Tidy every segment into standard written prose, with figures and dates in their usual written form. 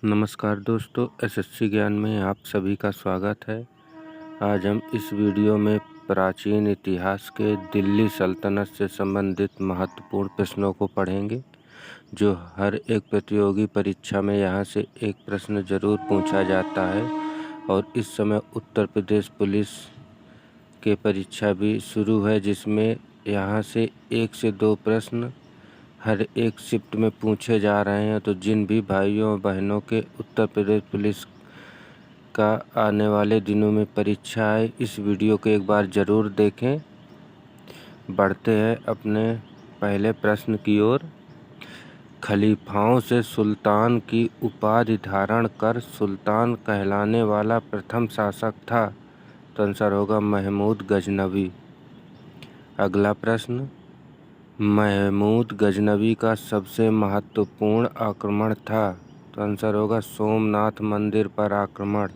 नमस्कार दोस्तों, एसएससी ज्ञान में आप सभी का स्वागत है। आज हम इस वीडियो में प्राचीन इतिहास के दिल्ली सल्तनत से संबंधित महत्वपूर्ण प्रश्नों को पढ़ेंगे, जो हर एक प्रतियोगी परीक्षा में यहाँ से एक प्रश्न जरूर पूछा जाता है। और इस समय उत्तर प्रदेश पुलिस के परीक्षा भी शुरू है, जिसमें यहाँ से 1 से 2 प्रश्न हर एक शिफ्ट में पूछे जा रहे हैं। तो जिन भी भाइयों और बहनों के उत्तर प्रदेश पुलिस का आने वाले दिनों में परीक्षा है, इस वीडियो को एक बार ज़रूर देखें। बढ़ते हैं अपने पहले प्रश्न की ओर। खलीफाओं से सुल्तान की उपाधि धारण कर सुल्तान कहलाने वाला प्रथम शासक था। तो आंसर होगा महमूद गजनवी। अगला प्रश्न, महमूद गजनवी का सबसे महत्वपूर्ण आक्रमण था। तो आंसर होगा सोमनाथ मंदिर पर आक्रमण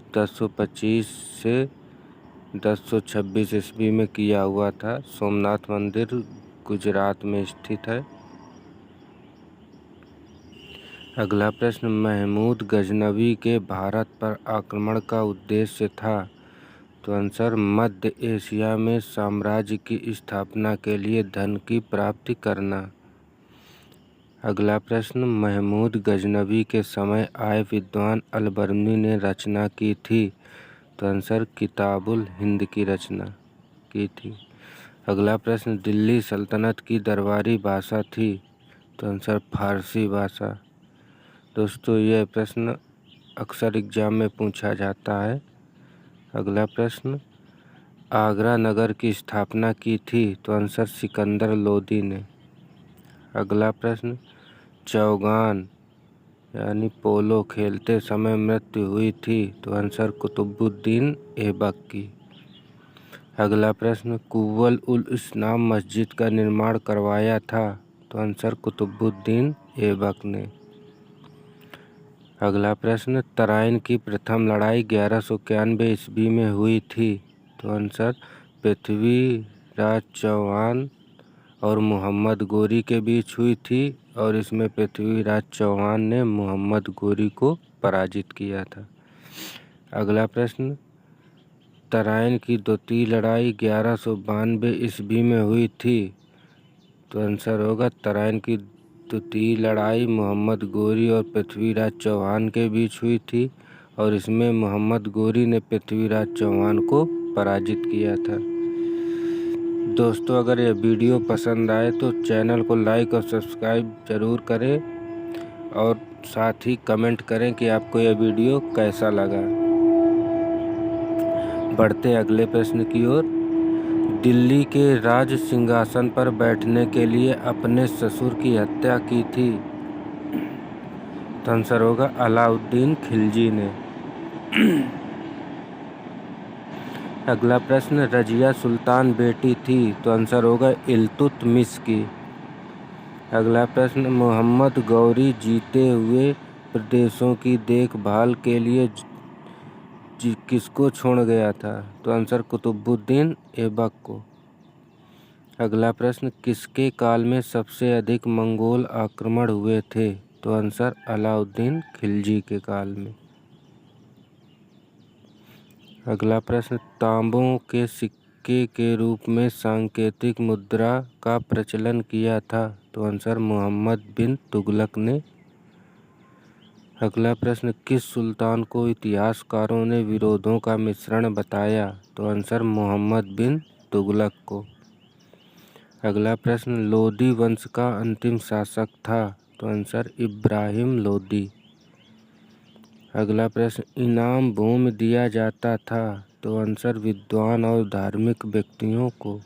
1025 से 1026 ईस्वी में किया हुआ था। सोमनाथ मंदिर गुजरात में स्थित है। अगला प्रश्न, महमूद गजनवी के भारत पर आक्रमण का उद्देश्य था। तो आंसर मध्य एशिया में साम्राज्य की स्थापना के लिए धन की प्राप्ति करना। अगला प्रश्न, महमूद गजनवी के समय आए विद्वान अलबर्नी ने रचना की थी। तो आंसर किताबुल हिंद की रचना की थी। अगला प्रश्न, दिल्ली सल्तनत की दरबारी भाषा थी। तो आंसर फारसी भाषा। दोस्तों, यह प्रश्न अक्सर एग्जाम में पूछा जाता है। अगला प्रश्न, आगरा नगर की स्थापना की थी। तो आंसर सिकंदर लोदी ने। अगला प्रश्न, चौगान यानी पोलो खेलते समय मृत्यु हुई थी। तो आंसर कुतुबुद्दीन ऐबक की। अगला प्रश्न, कुव्वल उल इस्लाम मस्जिद का निर्माण करवाया था। तो आंसर कुतुबुद्दीन ऐबक ने। अगला प्रश्न, तराइन की प्रथम लड़ाई 1191 ईस्वी में हुई थी। तो आंसर पृथ्वीराज चौहान और मोहम्मद गोरी के बीच हुई थी, और इसमें पृथ्वीराज चौहान ने मोहम्मद गोरी को पराजित किया था। अगला प्रश्न, तराइन की द्वितीय लड़ाई 1192 ईस्वी में हुई थी। तो आंसर होगा तराइन की द्वितीय लड़ाई मोहम्मद गोरी और पृथ्वीराज चौहान के बीच हुई थी, और इसमें मोहम्मद गोरी ने पृथ्वीराज चौहान को पराजित किया था। दोस्तों, अगर यह वीडियो पसंद आए तो चैनल को लाइक और सब्सक्राइब ज़रूर करें, और साथ ही कमेंट करें कि आपको यह वीडियो कैसा लगा। बढ़ते अगले प्रश्न की ओर। दिल्ली के राज सिंहासन पर बैठने के लिए अपने ससुर की हत्या की थी। तो आंसर होगा अलाउद्दीन खिलजी ने। अगला प्रश्न, रजिया सुल्तान बेटी थी। तो आंसर होगा इल्तुतमिश की। अगला प्रश्न, मोहम्मद गौरी जीते हुए प्रदेशों की देखभाल के लिए किसको छोड़ गया था। तो आंसर कुतुबुद्दीन ऐबक को। अगला प्रश्न, किसके काल में सबसे अधिक मंगोल आक्रमण हुए थे। तो आंसर अलाउद्दीन खिलजी के काल में। अगला प्रश्न, तांबों के सिक्के के रूप में सांकेतिक मुद्रा का प्रचलन किया था। तो आंसर मोहम्मद बिन तुगलक ने। अगला प्रश्न, किस सुल्तान को इतिहासकारों ने विरोधों का मिश्रण बताया। तो आंसर मोहम्मद बिन तुगलक को। अगला प्रश्न, लोदी वंश का अंतिम शासक था। तो आंसर इब्राहिम लोदी। अगला प्रश्न, इनाम भूमि दिया जाता था। तो आंसर विद्वान और धार्मिक व्यक्तियों को।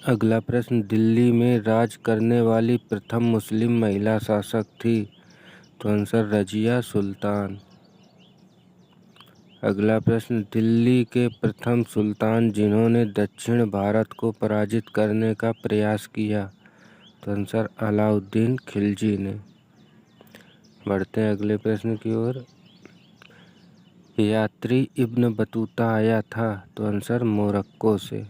अगला प्रश्न, दिल्ली में राज करने वाली प्रथम मुस्लिम महिला शासक थी। तो आंसर रजिया सुल्तान। अगला प्रश्न, दिल्ली के प्रथम सुल्तान जिन्होंने दक्षिण भारत को पराजित करने का प्रयास किया। तो आंसर अलाउद्दीन खिलजी ने। बढ़ते हैं अगले प्रश्न की ओर। यात्री इब्न बतूता आया था। तो आंसर मोरक्को से।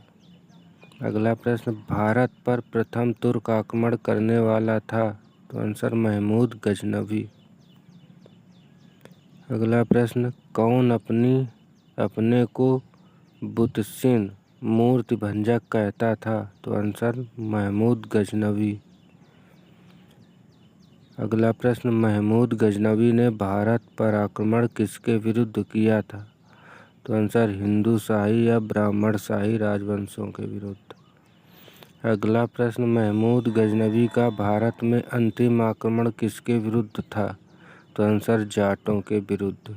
अगला प्रश्न, भारत पर प्रथम तुर्क आक्रमण करने वाला था। तो आंसर महमूद गजनवी। अगला प्रश्न, कौन अपने को बुतसिन मूर्ति भंजक कहता था? तो आंसर महमूद गजनवी। अगला प्रश्न, महमूद गजनवी ने भारत पर आक्रमण किसके विरुद्ध किया था? तो आंसर हिंदू शाही या ब्राह्मण शाही राजवंशों के विरुद्ध। अगला प्रश्न, महमूद गजनवी का भारत में अंतिम आक्रमण किसके विरुद्ध था? तो आंसर जाटों के विरुद्ध।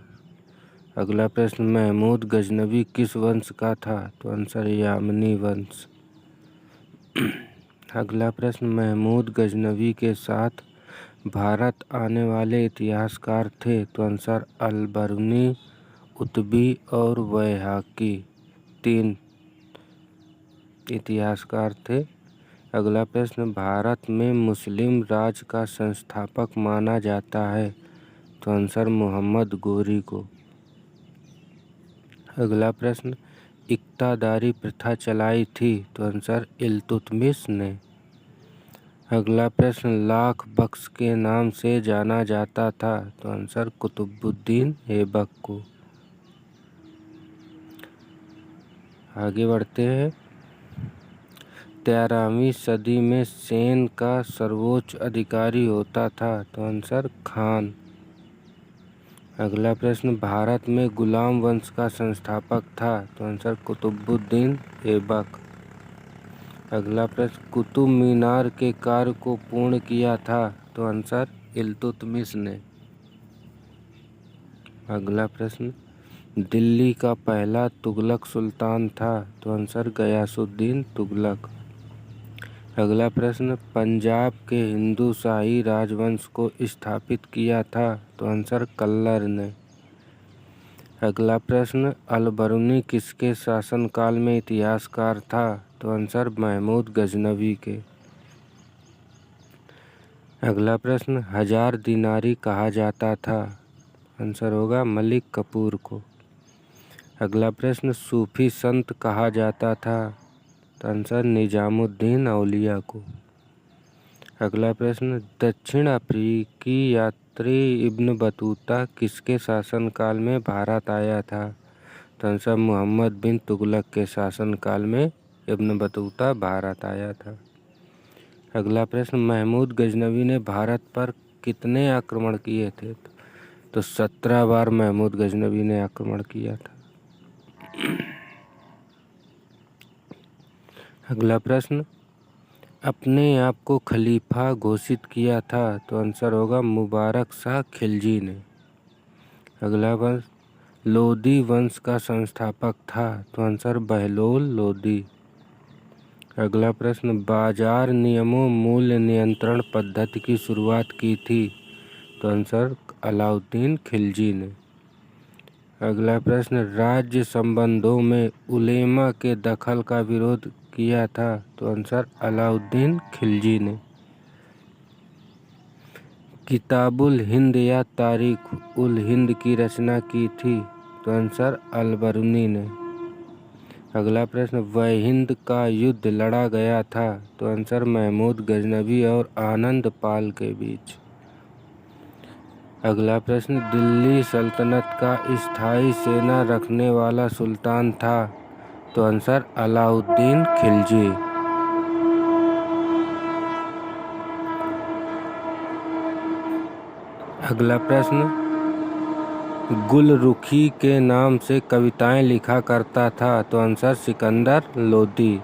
अगला प्रश्न, महमूद गजनवी किस वंश का था? तो आंसर यामनी वंश। अगला प्रश्न, महमूद गजनवी के साथ भारत आने वाले इतिहासकार थे? तो आंसर अल-बरूनी, उतबी और बैहाकी, 3 इतिहासकार थे। अगला प्रश्न, भारत में मुस्लिम राज का संस्थापक माना जाता है? तो आंसर मोहम्मद गोरी को। अगला प्रश्न, इक्तादारी प्रथा चलाई थी? तो आंसर इल्तुतमिश ने। अगला प्रश्न, लाख बख्श के नाम से जाना जाता था? तो आंसर कुतुबुद्दीन ऐबक को। आगे बढ़ते हैं। 13वीं सदी में सेन का सर्वोच्च अधिकारी होता था? तो आंसर खान। अगला प्रश्न, भारत में गुलाम वंश का संस्थापक था? तो आंसर कुतुबुद्दीन ऐबक। अगला प्रश्न, कुतुब मीनार के कार्य को पूर्ण किया था? तो आंसर इल्तुतमिश ने। अगला प्रश्न, दिल्ली का पहला तुगलक सुल्तान था? तो आंसर गयासुद्दीन तुगलक। अगला प्रश्न, पंजाब के हिंदू शाही राजवंश को स्थापित किया था? तो आंसर कल्लर ने। अगला प्रश्न, अल-बरूनी किसके शासनकाल में इतिहासकार था? तो आंसर महमूद गजनवी के। अगला प्रश्न, हजार दिनारी कहा जाता था? आंसर होगा मलिक कफूर को। अगला प्रश्न, सूफी संत कहा जाता था? तो आंसर निजामुद्दीन औलिया को। अगला प्रश्न, दक्षिण अफ्रीकी यात्री इब्न बतूता किसके शासनकाल में भारत आया था? तो आंसर मोहम्मद बिन तुगलक के शासनकाल में इब्न बतूता भारत आया था। अगला प्रश्न, महमूद गजनवी ने भारत पर कितने आक्रमण किए थे? तो 17 बार महमूद गजनवी ने आक्रमण किया था। अगला प्रश्न, अपने आप को खलीफा घोषित किया था? तो आंसर होगा मुबारक शाह खिलजी ने। अगला प्रश्न, लोदी वंश का संस्थापक था? तो आंसर बहलोल लोदी। अगला प्रश्न, बाजार नियमों मूल्य नियंत्रण पद्धति की शुरुआत की थी? तो आंसर अलाउद्दीन खिलजी ने। अगला प्रश्न, राज्य संबंधों में उलेमा के दखल का विरोध किया था? तो आंसर अलाउद्दीन खिलजी ने। किताबुल हिंद या तारीख उल हिंद की रचना की थी? तो आंसर अल-बरूनी ने। अगला प्रश्न, वह हिंद का युद्ध लड़ा गया था? तो आंसर महमूद गजनवी और आनंद पाल के बीच। अगला प्रश्न, दिल्ली सल्तनत का स्थायी सेना रखने वाला सुल्तान था? तो आंसर अलाउद्दीन खिलजी। अगला प्रश्न, गुलरुखी के नाम से कविताएं लिखा करता था? तो आंसर सिकंदर लोदी।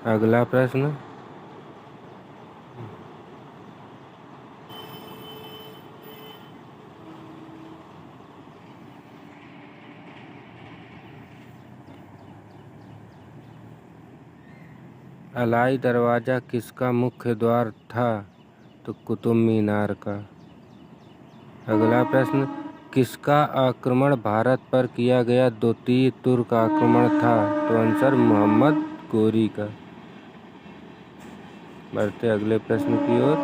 अगला प्रश्न, अलाई दरवाज़ा किसका मुख्य द्वार था? तो कुतुब मीनार का। अगला प्रश्न, किसका आक्रमण भारत पर किया गया द्वितीय तुर्क आक्रमण था? तो आंसर मोहम्मद गोरी का। बढ़ते अगले प्रश्न की ओर।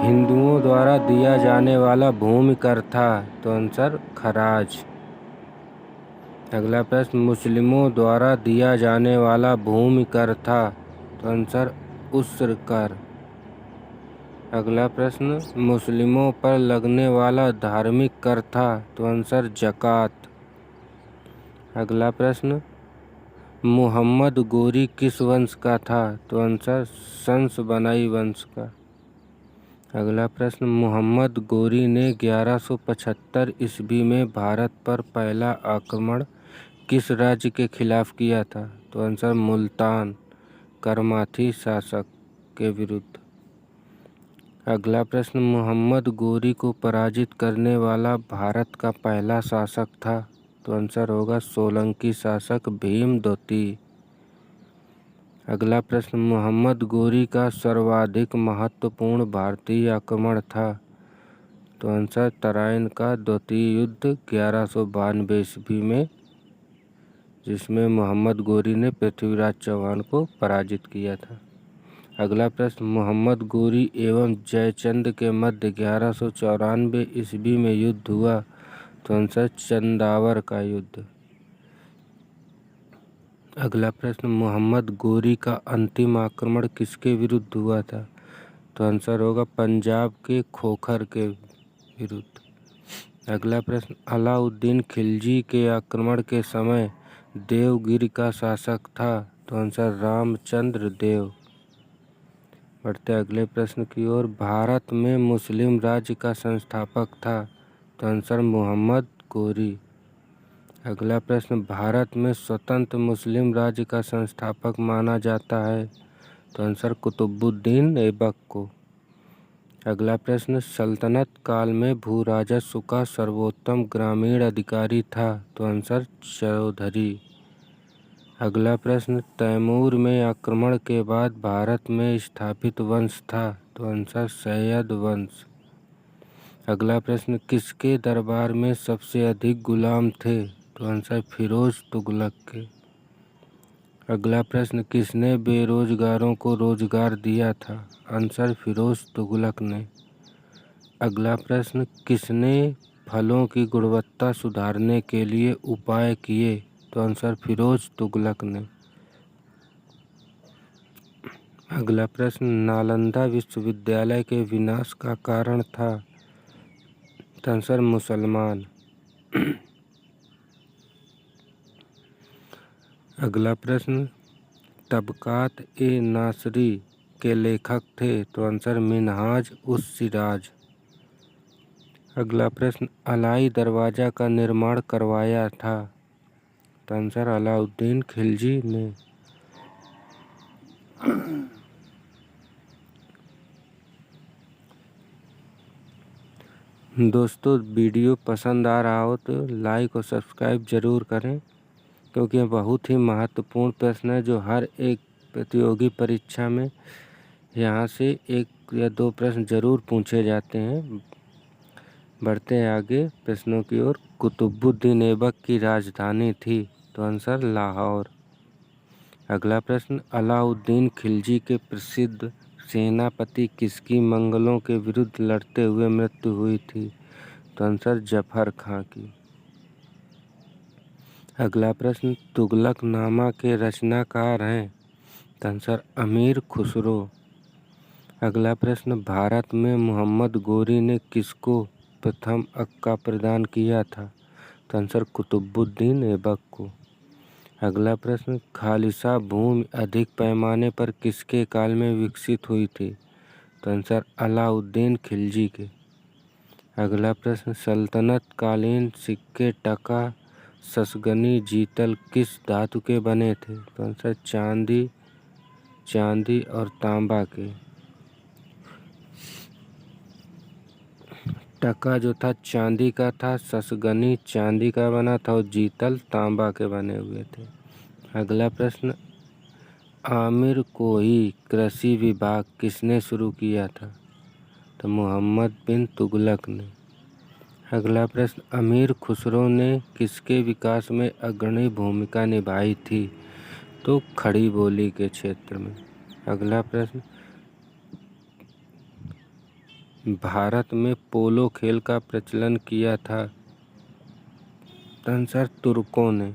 हिंदुओं द्वारा दिया जाने वाला भूमि कर था? तो आंसर खराज। अगला प्रश्न, मुस्लिमों द्वारा दिया जाने वाला भूमि कर था, तो आंसर उस्र कर। अगला प्रश्न, मुस्लिमों पर लगने वाला धार्मिक कर था, तो आंसर ज़कात। अगला प्रश्न, मुहम्मद गोरी किस वंश का था, तो आंसर सन्स-बनाई वंश का। अगला प्रश्न, मुहम्मद गोरी ने 1175 ईस्वी में भारत पर पहला आक्रमण किस राज्य के खिलाफ किया था, तो आंसर मुल्तान करमाथी शासक के विरुद्ध। अगला प्रश्न, मुहम्मद गोरी को पराजित करने वाला भारत का पहला शासक था, तो आंसर होगा सोलंकी शासक भीम द्वितीय। अगला प्रश्न, मुहम्मद गोरी का सर्वाधिक महत्वपूर्ण भारतीय आक्रमण था, तो आंसर तराइन का द्वितीय युद्ध 1192 ईस्वी में, जिसमें मोहम्मद गोरी ने पृथ्वीराज चौहान को पराजित किया था। अगला प्रश्न, मोहम्मद गोरी एवं जयचंद के मध्य 1194 ईस्वी में युद्ध हुआ, तो आंसर चंदावर का युद्ध। अगला प्रश्न, मोहम्मद गोरी का अंतिम आक्रमण किसके विरुद्ध हुआ था, तो आंसर होगा पंजाब के खोखर के विरुद्ध। अगला प्रश्न, अलाउद्दीन खिलजी के आक्रमण के समय देवगिरी का शासक था, तो आंसर रामचंद्र देव। बढ़ते अगले प्रश्न की ओर, भारत में मुस्लिम राज्य का संस्थापक था, तो आंसर मोहम्मद गोरी। अगला प्रश्न, भारत में स्वतंत्र मुस्लिम राज्य का संस्थापक माना जाता है, तो आंसर कुतुबुद्दीन ऐबक को। अगला प्रश्न, सल्तनत काल में भू राजस्व का सर्वोत्तम ग्रामीण अधिकारी था, तो आंसर चौधरी। अगला प्रश्न, तैमूर में आक्रमण के बाद भारत में स्थापित वंश था, तो आंसर सैयद वंश। अगला प्रश्न, किसके दरबार में सबसे अधिक गुलाम थे, तो आंसर फिरोज तुगलक के। अगला प्रश्न, किसने बेरोजगारों को रोजगार दिया था, आंसर फिरोज तुगलक ने। अगला प्रश्न, किसने फलों की गुणवत्ता सुधारने के लिए उपाय किए, तो आंसर फिरोज तुगलक ने। अगला प्रश्न, नालंदा विश्वविद्यालय के विनाश का कारण था, तो आंसर मुसलमान। अगला प्रश्न, तबकात ए नासरी के लेखक थे, तो आंसर मिनहाज उस सिराज। अगला प्रश्न, अलाई दरवाज़ा का निर्माण करवाया था, तो आंसर अलाउद्दीन खिलजी ने। दोस्तों, वीडियो पसंद आ रहा हो तो लाइक और सब्सक्राइब ज़रूर करें, क्योंकि यह बहुत ही महत्वपूर्ण प्रश्न है जो हर एक प्रतियोगी परीक्षा में यहाँ से 1 या 2 प्रश्न ज़रूर पूछे जाते हैं। बढ़ते हैं आगे प्रश्नों की ओर। कुतुबुद्दीन ऐबक की राजधानी थी, तो आंसर लाहौर। अगला प्रश्न, अलाउद्दीन खिलजी के प्रसिद्ध सेनापति किसकी मंगलों के विरुद्ध लड़ते हुए मृत्यु हुई थी, तो आंसर जफर खां की। अगला प्रश्न, तुगलकनामा के रचनाकार हैं, तो आंसर अमीर खुसरो। अगला प्रश्न, भारत में मोहम्मद गोरी ने किसको प्रथम अक्का प्रदान किया था, तो आंसर कुतुबुद्दीन ऐबक को। अगला प्रश्न, खालिसा भूमि अधिक पैमाने पर किसके काल में विकसित हुई थी, तो आंसर अलाउद्दीन खिलजी के। अगला प्रश्न, सल्तनत कालीन सिक्के टका ससगनी जीतल किस धातु के बने थे, तो आंसर चांदी और तांबा के। टका जो था चांदी का था, ससगनी चांदी का बना था और जीतल तांबा के बने हुए थे। अगला प्रश्न, आमिर कोही कृषि विभाग किसने शुरू किया था, तो मोहम्मद बिन तुगलक ने। अगला प्रश्न, अमीर खुसरो ने किसके विकास में अग्रणी भूमिका निभाई थी, तो खड़ी बोली के क्षेत्र में। अगला प्रश्न, भारत में पोलो खेल का प्रचलन किया था, आंसर तुर्कों ने।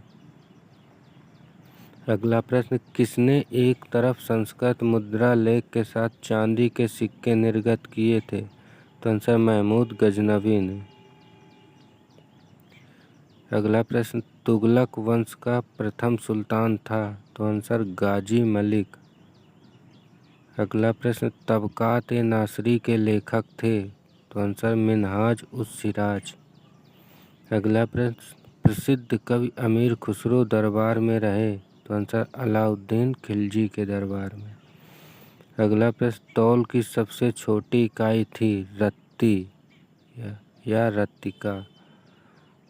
अगला प्रश्न, किसने एक तरफ संस्कृत मुद्रा लेख के साथ चांदी के सिक्के निर्गत किए थे? तो आंसर महमूद गजनवी ने। अगला प्रश्न, तुगलक वंश का प्रथम सुल्तान था? तो आंसर गाजी मलिक। अगला प्रश्न, तबकात ए नासरी के लेखक थे? तो आंसर मिनहाज उस सिराज। अगला प्रश्न, प्रसिद्ध कवि अमीर खुसरो दरबार में रहे? तो आंसर अलाउद्दीन खिलजी के दरबार में। अगला प्रश्न, तौल की सबसे छोटी इकाई थी? रत्ती या रत्तिका।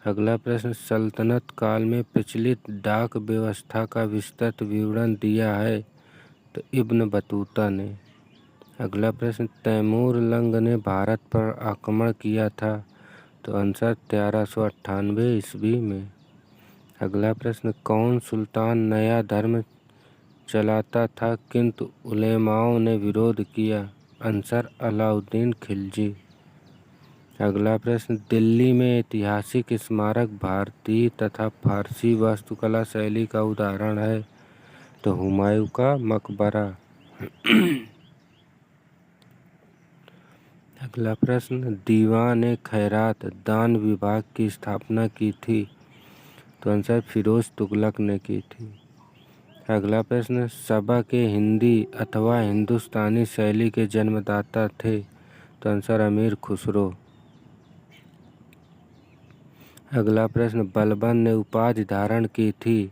अगला प्रश्न, सल्तनत काल में प्रचलित डाक व्यवस्था का विस्तृत विवरण दिया है? तो इब्न बतूता ने। अगला प्रश्न, तैमूर लंग ने भारत पर आक्रमण किया था? तो आंसर 1398 ईस्वी में। अगला प्रश्न, कौन सुल्तान नया धर्म चलाता था किंतु उलेमाओं ने विरोध किया? आंसर अलाउद्दीन खिलजी। अगला प्रश्न, दिल्ली में ऐतिहासिक स्मारक भारतीय तथा फारसी वास्तुकला शैली का उदाहरण है? तो हुमायूं का मकबरा। अगला प्रश्न, दीवान ए खैरात दान विभाग की स्थापना की थी? तो आंसर फिरोज तुगलक ने की थी। अगला प्रश्न, सबा के हिंदी अथवा हिंदुस्तानी शैली के जन्मदाता थे? तो आंसर अमीर खुसरो। अगला प्रश्न, बलबन ने उपाधि धारण की थी?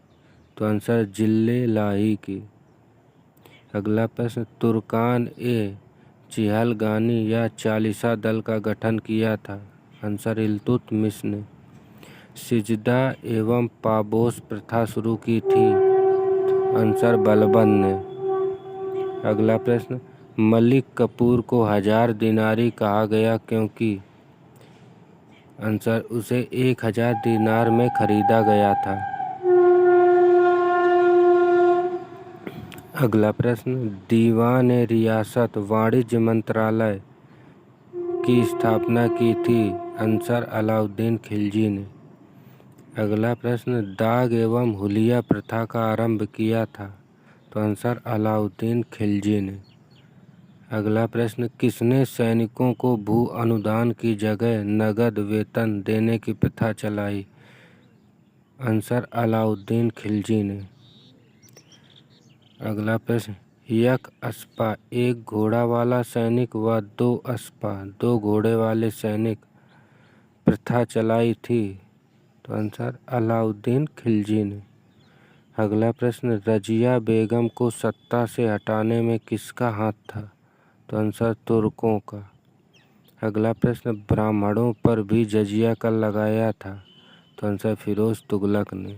तो आंसर जिले लाही की। अगला प्रश्न, तुर्कान ए चिहलगानी या चालीसा दल का गठन किया था? आंसर इल्तुतमिश ने। सिजदा एवं पाबोस प्रथा शुरू की थी? आंसर बलबन ने। अगला प्रश्न, मलिक कफूर को 1000 दिनारी कहा गया क्योंकि? आंसर उसे 1000 दिनार में खरीदा गया था। अगला प्रश्न, दीवान ए रियासत वाणिज्य मंत्रालय की स्थापना की थी? आंसर अलाउद्दीन खिलजी ने। अगला प्रश्न, दाग एवं हुलिया प्रथा का आरंभ किया था? तो आंसर अलाउद्दीन खिलजी ने। अगला प्रश्न, किसने सैनिकों को भू अनुदान की जगह नगद वेतन देने की प्रथा चलाई? आंसर अलाउद्दीन खिलजी ने। अगला प्रश्न, यक अस्पा एक घोड़ा वाला सैनिक व 2 अस्पा 2 घोड़े वाले सैनिक प्रथा चलाई थी? तो आंसर अलाउद्दीन खिलजी ने। अगला प्रश्न, रजिया बेगम को सत्ता से हटाने में किसका हाथ था? तो आंसर तुर्कों का। अगला प्रश्न, ब्राह्मणों पर भी जजिया कर लगाया था? तो आंसर फिरोज तुगलक ने।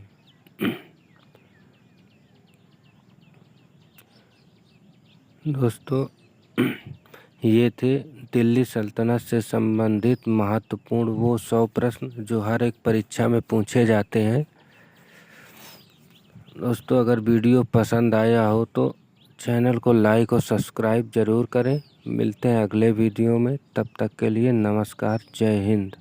दोस्तों, ये थे दिल्ली सल्तनत से संबंधित महत्वपूर्ण वो 100 प्रश्न जो हर एक परीक्षा में पूछे जाते हैं। दोस्तों, अगर वीडियो पसंद आया हो तो चैनल को लाइक और सब्सक्राइब ज़रूर करें। मिलते हैं अगले वीडियो में, तब तक के लिए नमस्कार, जय हिंद।